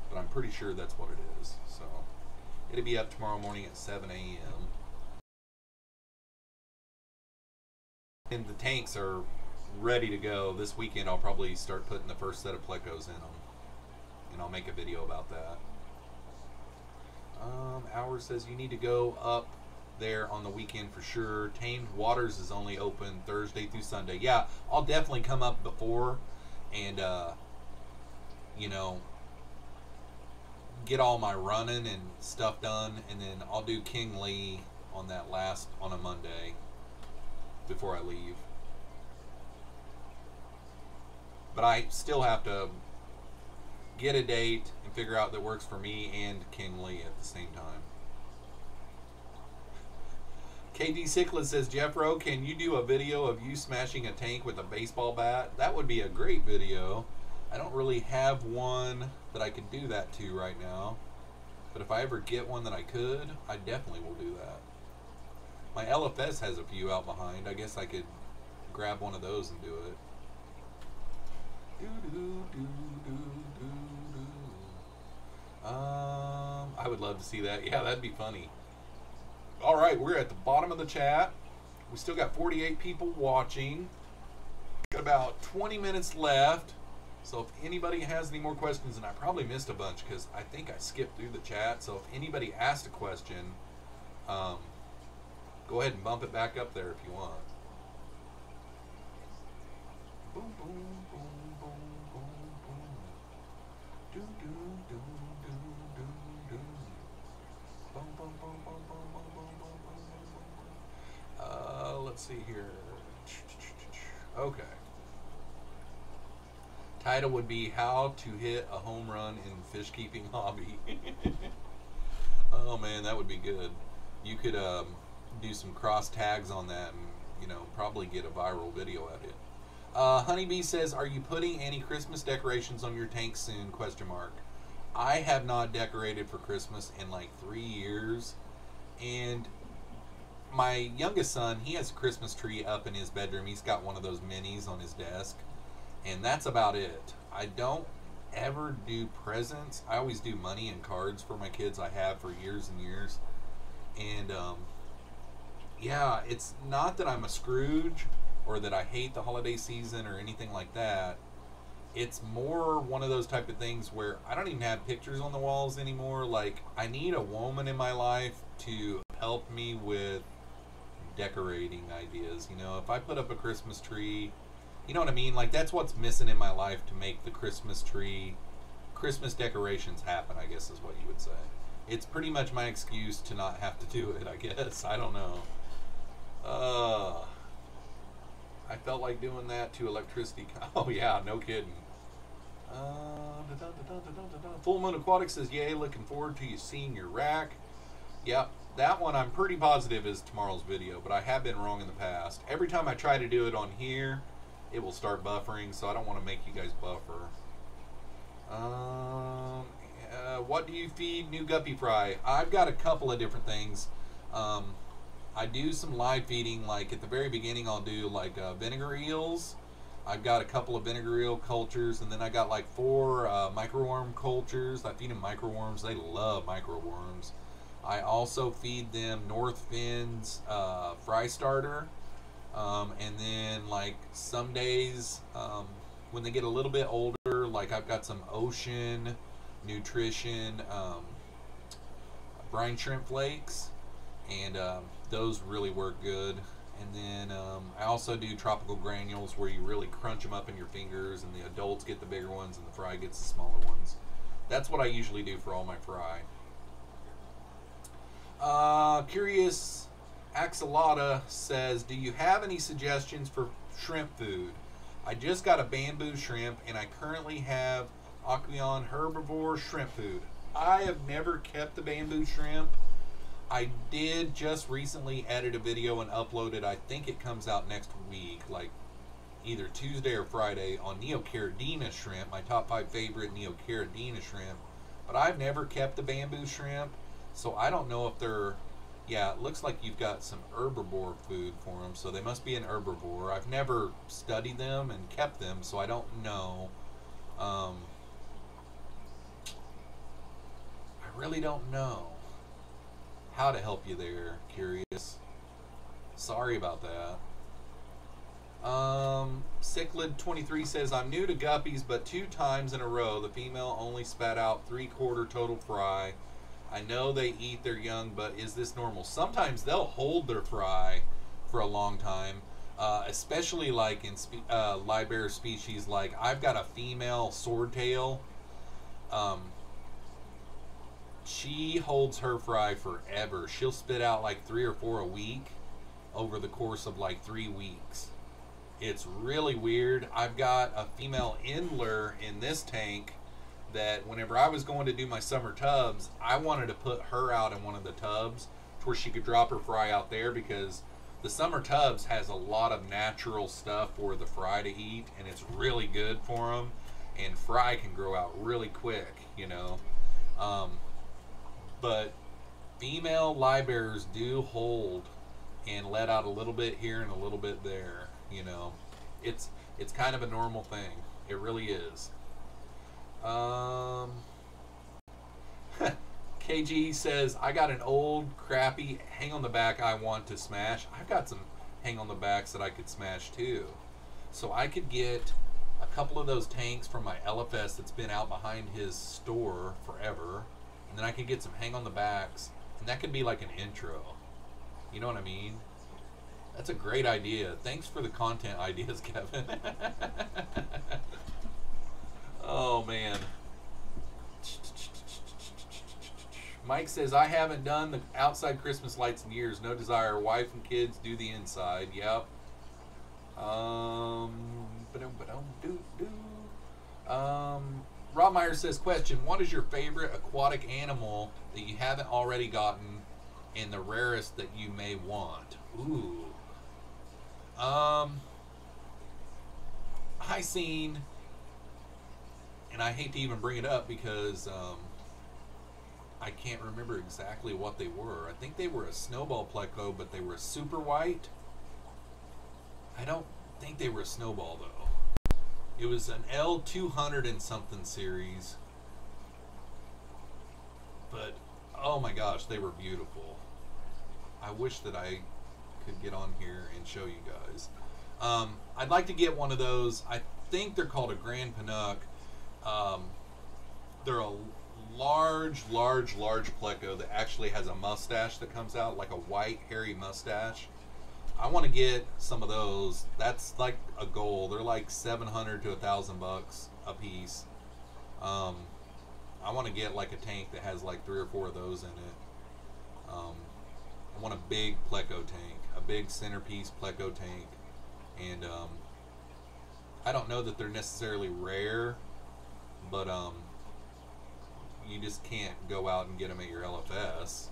but I'm pretty sure that's what it is. So it'll be up tomorrow morning at 7 a.m. And the tanks are ready to go. This weekend I'll probably start putting the first set of plecos in them, and I'll make a video about that. Hour says you need to go up there on the weekend for sure. Tamed Waters is only open Thursday through Sunday. Yeah, I'll definitely come up before and you know, get all my running and stuff done, and then I'll do King Lee on a Monday before I leave. But I still have to get a date and figure out that works for me and King Lee at the same time. KD Cichlid says, Jeffro, can you do a video of you smashing a tank with a baseball bat? That would be a great video. I don't really have one that I could do that to right now, but if I ever get one that I could, I definitely will do that. My LFS has a few out behind. I guess I could grab one of those and do it. I would love to see that. Yeah, that'd be funny. All right, we're at the bottom of the chat. We still got 48 people watching. Got about 20 minutes left. So if anybody has any more questions, and I probably missed a bunch because I think I skipped through the chat. So if anybody asked a question, go ahead and bump it back up there if you want. Boom, boom, boom, boom, boom, boom. Do, do, do, do, do, do. Boom, boom, boom, boom, boom, boom, boom, boom, boom, boom. Let's see here. Okay. Title would be How to Hit a Home Run in Fish Keeping Hobby. Oh man, that would be good. You could do some cross tags on that and, you know, probably get a viral video at it. Honeybee says, are you putting any Christmas decorations on your tank soon? ? I have not decorated for Christmas in like 3 years, and my youngest son, he has a Christmas tree up in his bedroom. He's got one of those minis on his desk, and that's about it. I don't ever do presents. I always do money and cards for my kids. I have for years and years. And yeah, it's not that I'm a Scrooge or that I hate the holiday season or anything like that. It's more one of those type of things where I don't even have pictures on the walls anymore. Like, I need a woman in my life to help me with decorating ideas. You know, if I put up a Christmas tree, you know what I mean? Like, that's what's missing in my life to make the Christmas decorations happen, I guess is what you would say. It's pretty much my excuse to not have to do it, I guess. I don't know. I felt like doing that to electricity. Oh yeah, no kidding. Full Moon Aquatic says, yay, looking forward to you seeing your rack. Yep, that one I'm pretty positive is tomorrow's video, but I have been wrong in the past. Every time I try to do it on here, it will start buffering, so I don't want to make you guys buffer. What do you feed new guppy fry? I've got a couple of different things. I do some live feeding, like at the very beginning I'll do like vinegar eels. I've got a couple of vinegar eel cultures, and then I got like 4 microworm cultures. I feed them microworms. They love microworms. I also feed them North Finn's fry starter. And then like some days, when they get a little bit older, like I've got some Ocean Nutrition brine shrimp flakes, and those really work good. And then I also do tropical granules where you really crunch them up in your fingers, and the adults get the bigger ones and the fry gets the smaller ones. That's what I usually do for all my fry. Curious Axolotl says, do you have any suggestions for shrimp food? I just got a bamboo shrimp and I currently have Aqueon herbivore shrimp food. I have never kept the bamboo shrimp. I did just recently edit a video and upload it. I think it comes out next week, like either Tuesday or Friday, on Neocaridina shrimp, my top 5 favorite Neocaridina shrimp. But I've never kept the bamboo shrimp, so I don't know if they're... Yeah, it looks like you've got some herbivore food for them, so they must be an herbivore. I've never studied them and kept them, so I don't know. I really don't know how to help you there, Curious. Sorry about that. Cichlid23 says, I'm new to guppies, but 2 times in a row, the female only spat out 3/4 total fry. I know they eat their young, but is this normal? Sometimes they'll hold their fry for a long time, especially like in live bear species. Like I've got a female swordtail. She holds her fry forever. She'll spit out like 3 or 4 a week over the course of like 3 weeks. It's really weird. I've got a female Endler in this tank that whenever I was going to do my summer tubs, I wanted to put her out in one of the tubs to where she could drop her fry out there, because the summer tubs has a lot of natural stuff for the fry to eat, and it's really good for them, and fry can grow out really quick, you know. But female live bearers do hold and let out a little bit here and a little bit there, you know. It's kind of a normal thing. It really is. KG says, I got an old crappy hang on the back I want to smash. I've got some hang on the backs that I could smash too. So I could get a couple of those tanks from my LFS that's been out behind his store forever, and then I could get some hang on the backs, and that could be like an intro. You know what I mean? That's a great idea. Thanks for the content ideas, Kevin. Oh, man. Mike says, I haven't done the outside Christmas lights in years. No desire. Wife and kids do the inside. Yep. Rob Meyer says, question, what is your favorite aquatic animal that you haven't already gotten and the rarest that you may want? Ooh. I seen, and I hate to even bring it up because I can't remember exactly what they were. I think they were a snowball pleco, but they were a super white. I don't think they were a snowball though. It was an L200 and something series. But oh my gosh, they were beautiful. I wish that I could get on here and show you guys. I'd like to get one of those. I think they're called a Grand Pinook. They're a large pleco that actually has a mustache that comes out, like a white hairy mustache. I want to get some of those. That's like a goal. They're like $700 to $1,000 a piece. I want to get like a tank that has like 3 or 4 of those in it. I want a big pleco tank, a big centerpiece pleco tank, and I don't know that they're necessarily rare, but you just can't go out and get them at your LFS,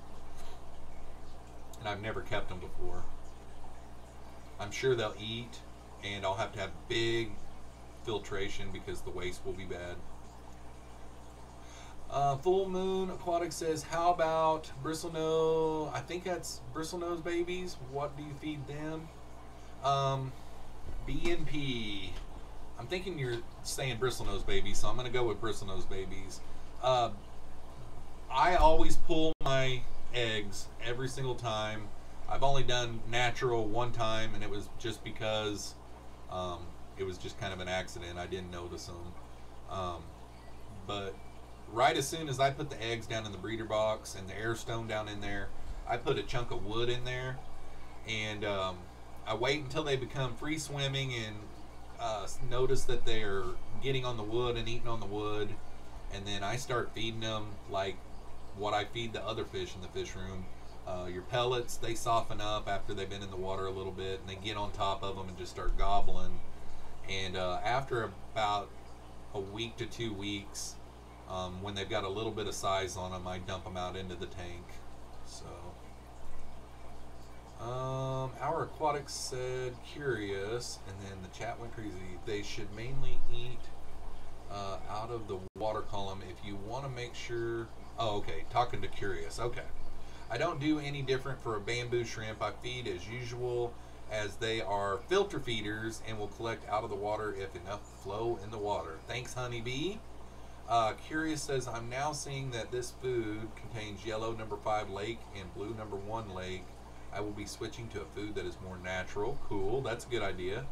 and I've never kept them before. I'm sure they'll eat, and I'll have to have big filtration because the waste will be bad. Full Moon Aquatic says, how about bristlenose? I think that's bristlenose babies. What do you feed them? BNP. I'm thinking you're saying bristlenose babies, so I'm going to go with bristlenose babies. I always pull my eggs every single time I've only done natural one time, and it was just because it was just kind of an accident. I didn't notice them. But right as soon as I put the eggs down in the breeder box and the air stone down in there, I put a chunk of wood in there, and I wait until they become free swimming and notice that they're getting on the wood and eating on the wood, and then I start feeding them like what I feed the other fish in the fish room. Your pellets, they soften up after they've been in the water a little bit, and they get on top of them and just start gobbling. And after about a week to 2 weeks, when they've got a little bit of size on them, I dump them out into the tank. So, our aquatics said curious, and then the chat went crazy. They should mainly eat out of the water column if you want to make sure. Oh, okay. Talking to curious. Okay. I don't do any different for a bamboo shrimp. I feed as usual, as they are filter feeders and will collect out of the water if enough flow in the water. Thanks, honeybee. Curious says, I'm now seeing that this food contains yellow number 5 lake and blue number 1 lake. I will be switching to a food that is more natural. Cool, that's a good idea.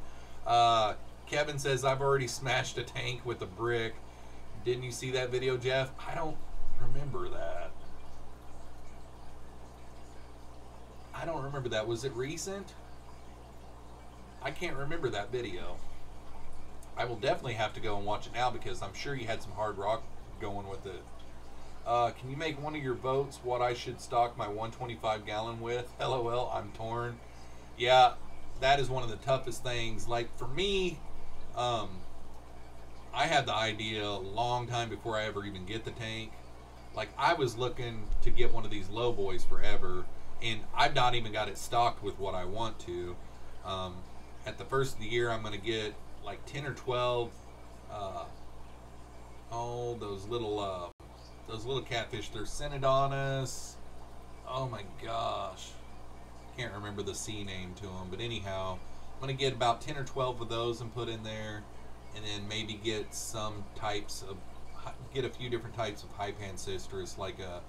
Kevin says, I've already smashed a tank with a brick. Didn't you see that video, Jeff? I don't remember that. I don't remember that. Was it recent? I can't remember that video. I will definitely have to go and watch it now because I'm sure you had some hard rock going with it. Can you make one of your votes what I should stock my 125 gallon with? LOL, I'm torn. Yeah, that is one of the toughest things. Like for me, I had the idea a long time before I ever even get the tank. Like I was looking to get one of these low boys forever, and I've not even got it stocked with what I want to. At the first of the year, I'm going to get like 10 or 12 those little catfish. They're Synodonus. Oh my gosh, can't remember the C name to them, but anyhow, I'm going to get about 10 or 12 of those and put in there, and then maybe get a few different types of high pancistrus, like a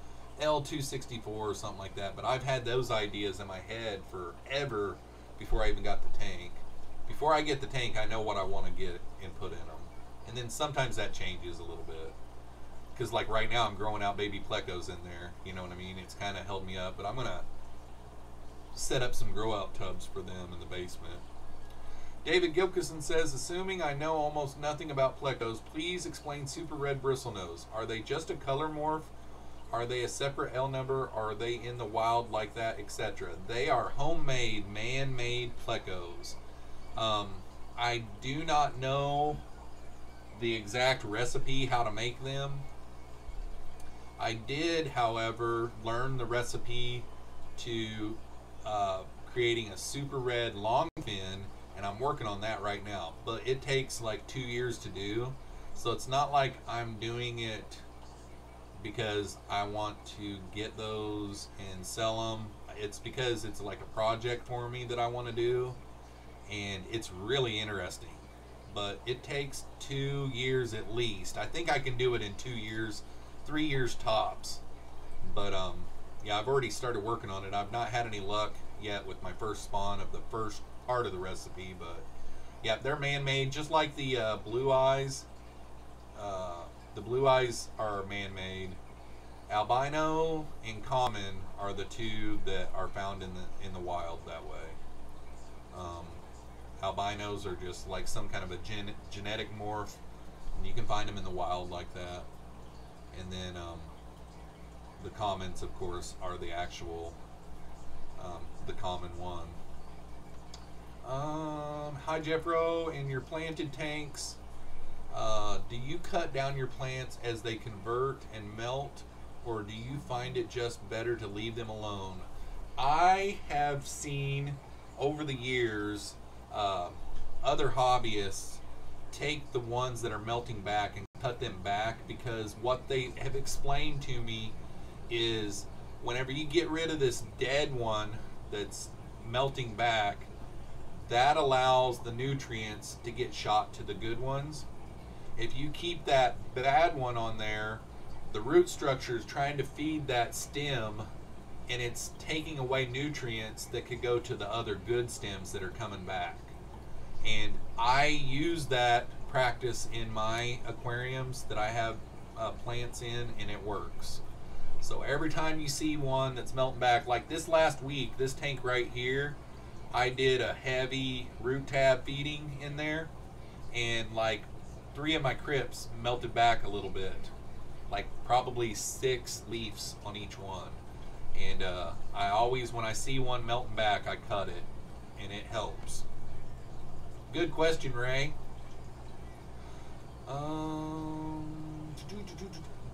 L264 or something like that. But I've had those ideas in my head forever before I even got the tank. Before I get the tank, I know what I want to get and put in them. And then sometimes that changes a little bit. Because like right now I'm growing out baby plecos in there. You know what I mean? It's kind of held me up. But I'm going to set up some grow out tubs for them in the basement. David Gilkison says, assuming I know almost nothing about plecos, please explain super red bristlenose. Are they just a color morph? Are they a separate L number? Are they in the wild like that, etc.? They are homemade, man-made plecos. I do not know the exact recipe how to make them. I did, however, learn the recipe to creating a super red long fin, and I'm working on that right now. But it takes like 2 years to do, so it's not like I'm doing it because I want to get those and sell them. It's because it's like a project for me that I want to do, and it's really interesting. But it takes 2 years at least. I think I can do it in 2 years, 3 years tops. But yeah, I've already started working on it. I've not had any luck yet with my first spawn of the first part of the recipe, but yeah, they're man-made, just like the blue eyes. The blue eyes are man-made. Albino and common are the two that are found in the wild that way. Albinos are just like some kind of a genetic morph, and you can find them in the wild like that. And then the commons, of course, are the actual the common one. Hi Jeffro, in your planted tanks, do you cut down your plants as they convert and melt, or do you find it just better to leave them alone? I have seen over the years other hobbyists take the ones that are melting back and cut them back, because what they have explained to me is whenever you get rid of this dead one that's melting back, that allows the nutrients to get shot to the good ones. If you keep that bad one on there, the root structure is trying to feed that stem and it's taking away nutrients that could go to the other good stems that are coming back. And I use that practice in my aquariums that I have plants in, and it works. So every time you see one that's melting back, like this last week, this tank right here, I did a heavy root tab feeding in there, and like 3 of my crypts melted back a little bit, like probably 6 leaves on each one. And I always, when I see one melting back, I cut it, and it helps. Good question, Ray.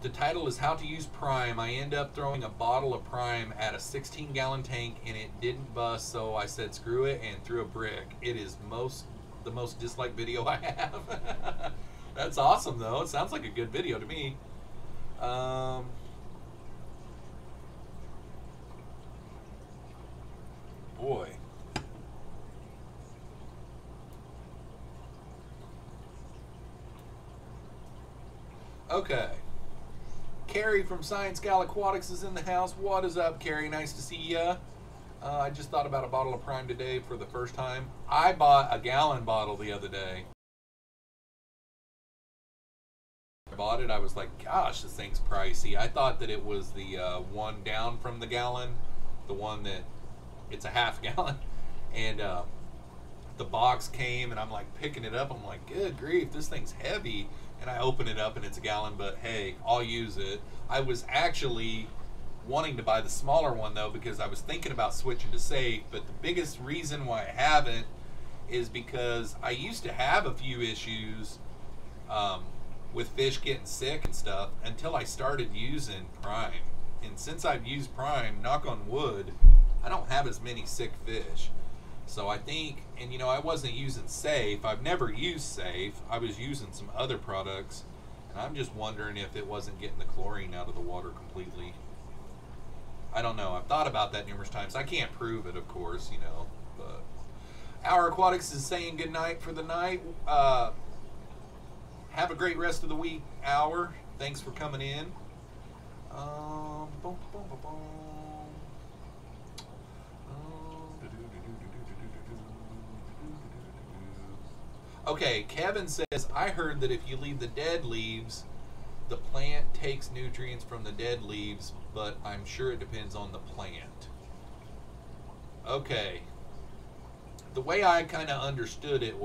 The title is How to Use Prime. I end up throwing a bottle of Prime at a 16-gallon tank, and it didn't bust, so I said screw it and threw a brick. It is the most disliked video I have. That's awesome, though. It sounds like a good video to me. Boy. Okay. Carrie from Science Gal Aquatics is in the house. What is up, Carrie? Nice to see ya. I just thought about a bottle of Prime today for the first time. I bought a gallon bottle the other day. I bought it. I was like, gosh, this thing's pricey. I thought that it was the one down from the gallon, the one that it's a half gallon. And the box came, and I'm like picking it up. I'm like, good grief, this thing's heavy. And I open it up, and it's a gallon, but hey, I'll use it. I was actually wanting to buy the smaller one, though, because I was thinking about switching to safe, but the biggest reason why I haven't is because I used to have a few issues with fish getting sick and stuff until I started using Prime. And since I've used Prime, knock on wood, I don't have as many sick fish. So I think, and you know, I wasn't using Safe. I've never used Safe. I was using some other products, and I'm just wondering if it wasn't getting the chlorine out of the water completely. I don't know. I've thought about that numerous times. I can't prove it, of course, you know, but Our Aquatics is saying good night for the night. Have a great rest of the week, Hour. Thanks for coming in. Okay, Kevin says, I heard that if you leave the dead leaves, the plant takes nutrients from the dead leaves, but I'm sure it depends on the plant. Okay. The way I kind of understood it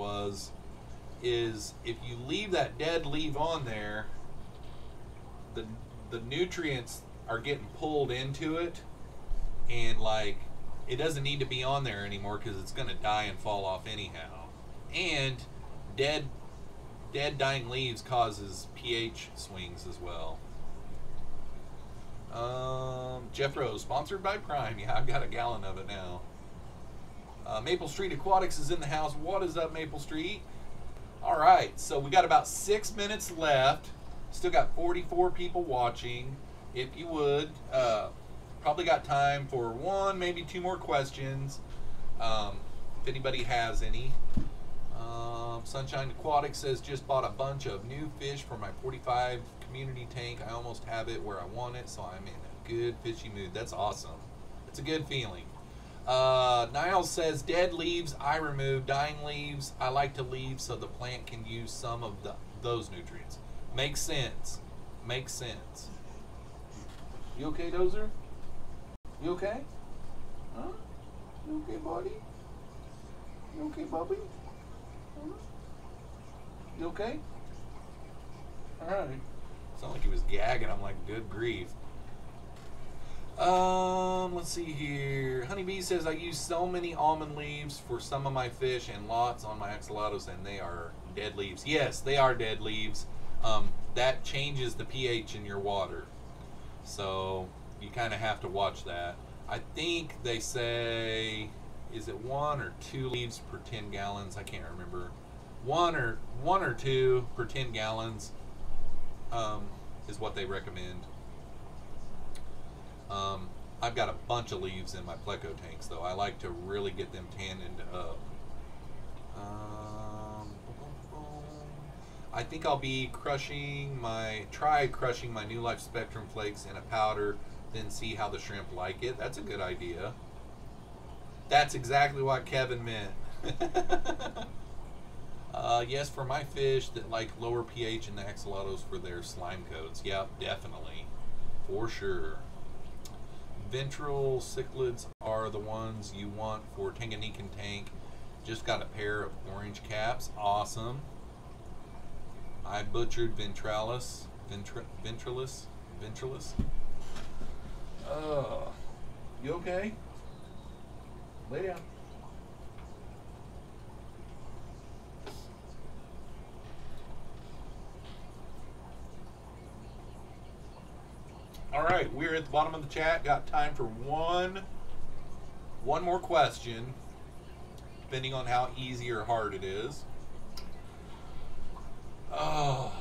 is if you leave that dead leaf on there, the nutrients are getting pulled into it, and like it doesn't need to be on there anymore because it's going to die and fall off anyhow. And dead dying leaves causes pH swings as well. Jeffroz, sponsored by Prime. Yeah, I've got a gallon of it now. Maple Street Aquatics is in the house. What is up, Maple Street? All right, so we got about 6 minutes left. Still got 44 people watching. If you would, probably got time for 1, maybe 2 more questions. If anybody has any. Sunshine Aquatics says, just bought a bunch of new fish for my 45 community tank. I almost have it where I want it, so I'm in a good fishy mood. That's awesome. It's a good feeling. Niles says, dead leaves I remove, dying leaves I like to leave so the plant can use some of those nutrients. Makes sense. Makes sense. You okay, Dozer? You okay? Huh? You okay, buddy? You okay, Bubby? Huh? You okay? Alright. Sounded like he was gagging. I'm like, good grief. Let's see here. Honeybee says, I use so many almond leaves for some of my fish and lots on my axolotls, and they are dead leaves. Yes, they are dead leaves. That changes the pH in your water. So you kind of have to watch that. I think they say, is it 1 or 2 leaves per 10 gallons? I can't remember. One or two per 10 gallons is what they recommend. I've got a bunch of leaves in my pleco tanks, though. I like to really get them tanned up. I think I'll be try crushing my New Life Spectrum flakes in a powder then see how the shrimp like it. That's a good idea. That's exactly what Kevin meant. Yes, for my fish that like lower pH in the axolotls for their slime coats. Yeah, definitely. For sure. Ventral cichlids are the ones you want for Tanganyikan tank. Just got a pair of orange caps. Awesome. I butchered ventralis. Ventralis. You okay? Lay down. All right, we're at the bottom of the chat. Got time for one more question, depending on how easy or hard it is. Oh,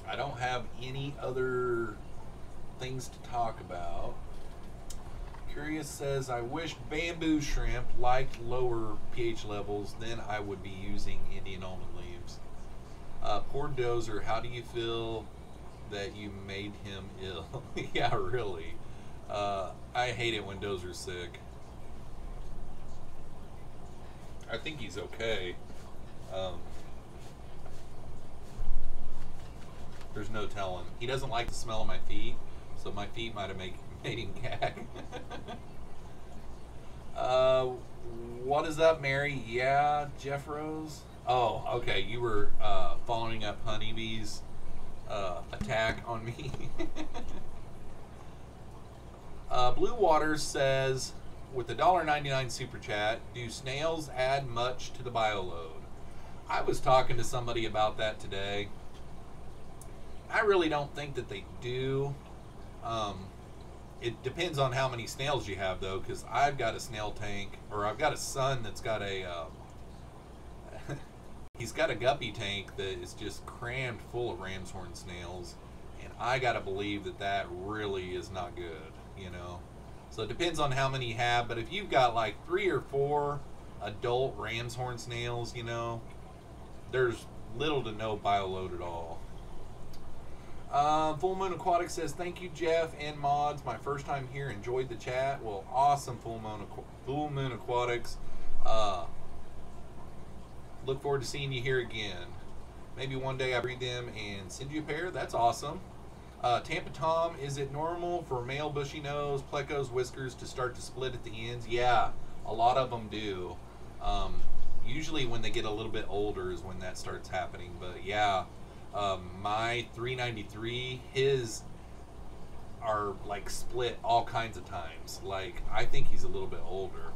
I don't have any other things to talk about. Curious says, I wish bamboo shrimp liked lower pH levels, then I would be using Indian almond leaves. Poor Dozer, how do you feel that you made him ill? Yeah, really. I hate it when Dozer's sick. I think he's okay. There's no telling. He doesn't like the smell of my feet, so my feet might have made him gag. What is up, Mary? Yeah, Jeffroz. Oh, okay. You were following up Honeybee's attack on me. Blue Waters says, with the $1.99 super chat, do snails add much to the bioload? I was talking to somebody about that today. I really don't think that they do. It depends on how many snails you have, though, because I've got a snail tank, or I've got a son that's got a he's got a guppy tank that is just crammed full of ram's horn snails, and I gotta believe that that really is not good, you know. So it depends on how many you have, but if you've got like 3 or 4 adult ram's horn snails, you know, there's little to no bioload at all. Full Moon Aquatic says, thank you, Jeff and mods. My first time here. Enjoyed the chat. Well, awesome, Full Moon Aquatics. Look forward to seeing you here again. Maybe one day I breed them and send you a pair. That's awesome. Tampa Tom, is it normal for male bushy nose, plecos, whiskers to start to split at the ends? Yeah, a lot of them do. Usually when they get a little bit older is when that starts happening. But yeah, my 393, his are like split all kinds of times. Like, I think he's a little bit older.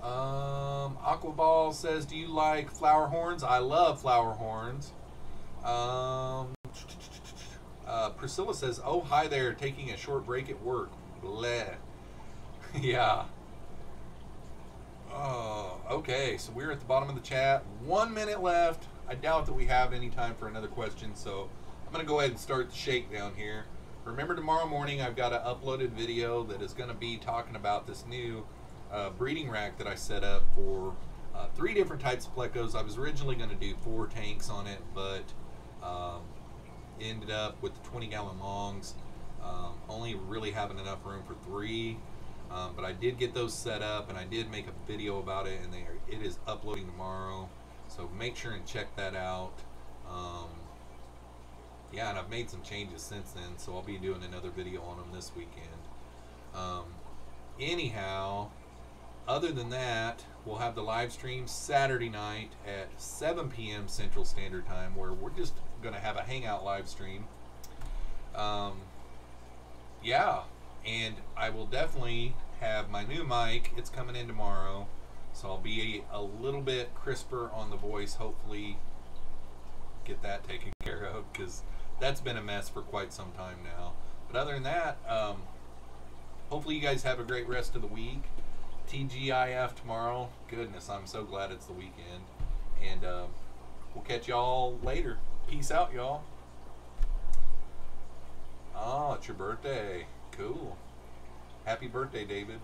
Aquaball says, do you like flower horns? I love flower horns. Priscilla says, oh, hi there, taking a short break at work. Bleh. Yeah. Okay, so we're at the bottom of the chat. 1 minute left. I doubt that we have any time for another question, so I'm going to go ahead and start the shakedown here. Remember, tomorrow morning I've got an uploaded video that is going to be talking about this new breeding rack that I set up for 3 different types of plecos. I was originally going to do 4 tanks on it, but ended up with the 20-gallon longs, only really having enough room for 3. But I did get those set up, and I did make a video about it, and it is uploading tomorrow. So make sure and check that out. Yeah, and I've made some changes since then, so I'll be doing another video on them this weekend. Anyhow, other than that, we'll have the live stream Saturday night at 7 p.m. Central Standard Time, where we're just going to have a hangout live stream. Yeah, and I will definitely have my new mic. It's coming in tomorrow, so I'll be a little bit crisper on the voice. Hopefully get that taken care of, because that's been a mess for quite some time now. But other than that, hopefully you guys have a great rest of the week. TGIF tomorrow. Goodness, I'm so glad it's the weekend. And we'll catch y'all later. Peace out, y'all. Oh, it's your birthday. Cool. Happy birthday, David.